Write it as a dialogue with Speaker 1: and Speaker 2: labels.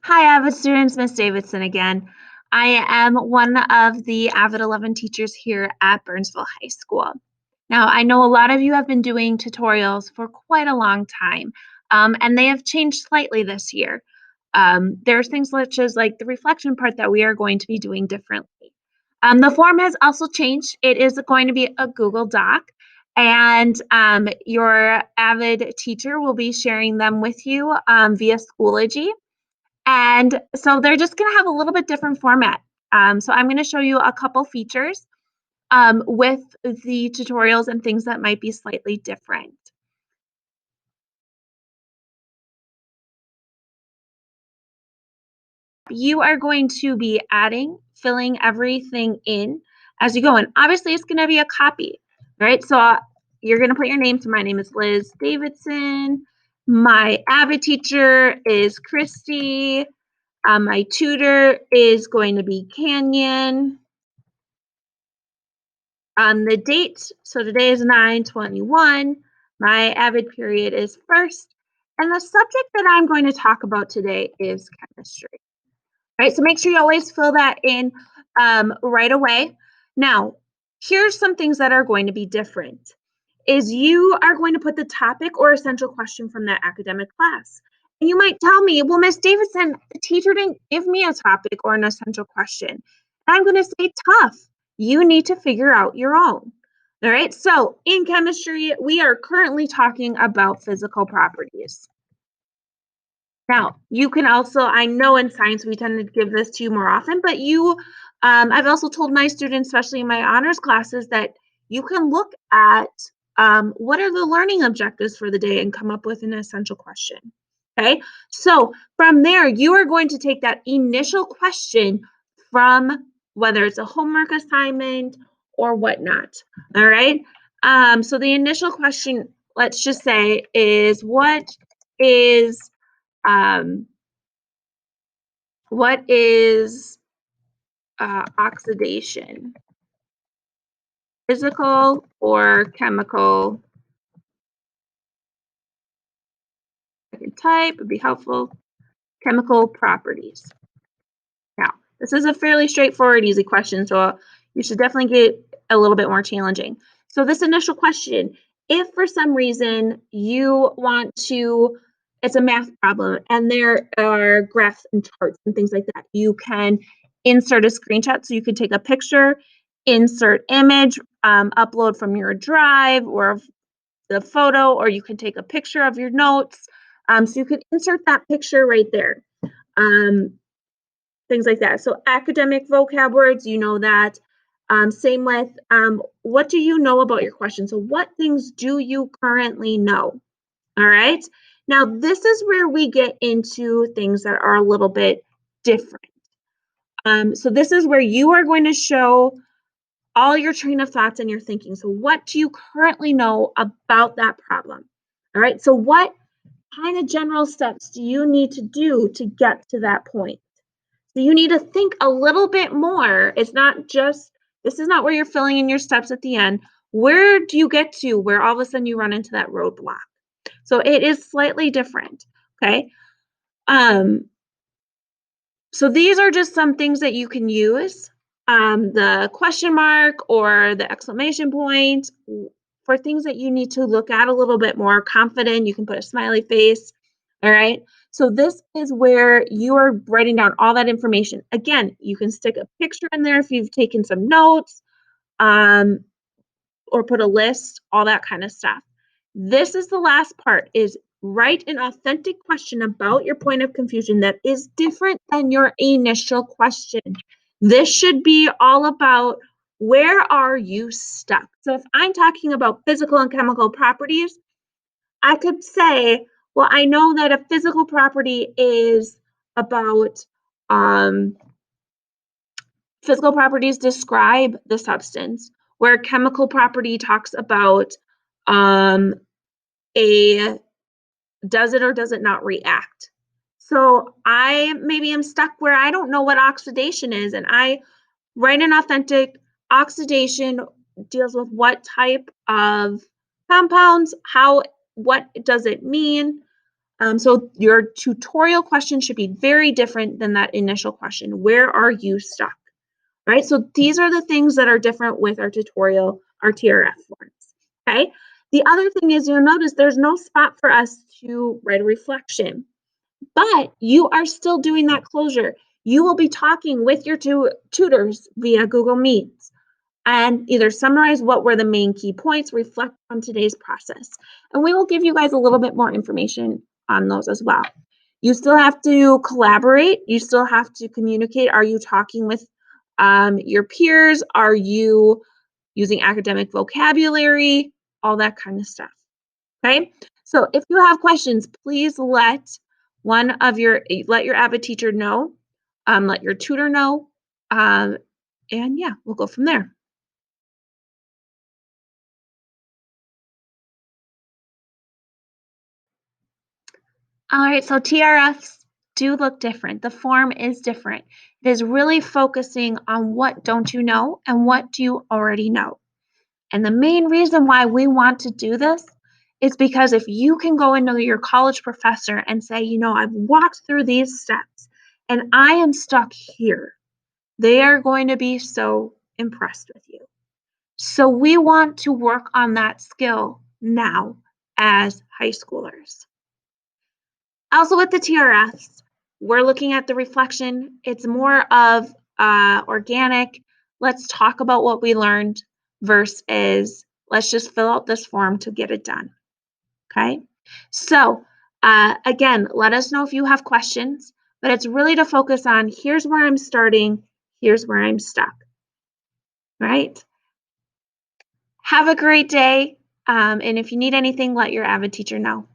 Speaker 1: Hi, Avid students, Miss Davidson again. I am one of the Avid 11 teachers here at Burnsville High School. Now, I know a lot of you have been doing tutorials for quite a long time, and they have changed slightly this year. There's things such as like the reflection part that we are going to be doing differently. The form has also changed. It is going to be a Google Doc, and your Avid teacher will be sharing them with you via Schoology. And so they're just going to have a little bit different format. So I'm going to show you a couple features with the tutorials and things that might be slightly different. You are going to be filling everything in as you go. And obviously, it's going to be a copy, right? So you're going to put your name. So my name is Liz Davidson. My Avid teacher is Christy. My tutor is going to be Canyon. The date, so today is 9/21. My Avid period is first. And the subject that I'm going to talk about today is chemistry. Right, so make sure you always fill that in right away. Now, here's some things that are going to be different. Is you are going to put the topic or essential question from that academic class. And you might tell me, well, Miss Davidson, the teacher didn't give me a topic or an essential question. And I'm going to say, tough. You need to figure out your own. All right, so in chemistry, we are currently talking about physical properties. Now, you can also, I know in science we tend to give this to you more often, but I've also told my students, especially in my honors classes, that you can look at what are the learning objectives for the day and come up with an essential question. Okay, so from there, you are going to take that initial question from whether it's a homework assignment or whatnot. All right, so the initial question, let's just say, is is um, what is oxidation? Physical or chemical? I can type, would be helpful. Chemical properties. Now, this is a fairly straightforward, easy question, so you should definitely get a little bit more challenging. So this initial question, if for some reason you want to, it's a math problem and there are graphs and charts and things like that, you can insert a screenshot. So you could take a picture, insert image, upload from your drive or the photo, or you can take a picture of your notes. So you could insert that picture right there. Things like that. So academic vocab words, you know that. Same with what do you know about your question? So what things do you currently know? All right. Now, this is where we get into things that are a little bit different. So this is where you are going to show all your train of thoughts and your thinking. So what do you currently know about that problem? All right. So what kind of general steps do you need to do to get to that point? So you need to think a little bit more. It's not just, this is not where you're filling in your steps at the end. Where do you get to where all of a sudden you run into that roadblock? So it is slightly different, okay? So these are just some things that you can use. The question mark or the exclamation point for things that you need to look at a little bit more confident. You can put a smiley face, all right? So this is where you are writing down all that information. Again, you can stick a picture in there if you've taken some notes, or put a list, all that kind of stuff. This is the last part, is write an authentic question about your point of confusion that is different than your initial question. This should be all about where are you stuck? So if I'm talking about physical and chemical properties, I could say, well, I know that a physical property is about physical properties describe the substance, where chemical property talks about a does it or does it not react. So I maybe am stuck where I don't know what oxidation is, and I write an authentic oxidation deals with what type of compounds, what does it mean? So your tutorial question should be very different than that initial question. Where are you stuck? Right? So these are the things that are different with our tutorial, our TRF forms. Okay. The other thing is you'll notice there's no spot for us to write a reflection, but you are still doing that closure. You will be talking with your tutors via Google Meets and either summarize what were the main key points, reflect on today's process. And we will give you guys a little bit more information on those as well. You still have to collaborate. You still have to communicate. Are you talking with your peers? Are you using academic vocabulary? All that kind of stuff. Okay. So if you have questions, please let your Avid teacher know, let your tutor know, and yeah, we'll go from there. All right, so TRFs do look different. The form is different. It is really focusing on what don't you know and what do you already know. And the main reason why we want to do this is because if you can go into your college professor and say, I've walked through these steps and I am stuck here, they are going to be so impressed with you. So we want to work on that skill now as high schoolers. Also with the TRFs, we're looking at the reflection. It's more of organic. Let's talk about what we learned versus let's just fill out this form to get it done. Okay. So again, let us know if you have questions, but it's really to focus on here's where I'm starting, here's where I'm stuck. Right. Have a great day. And if you need anything, let your Avid teacher know.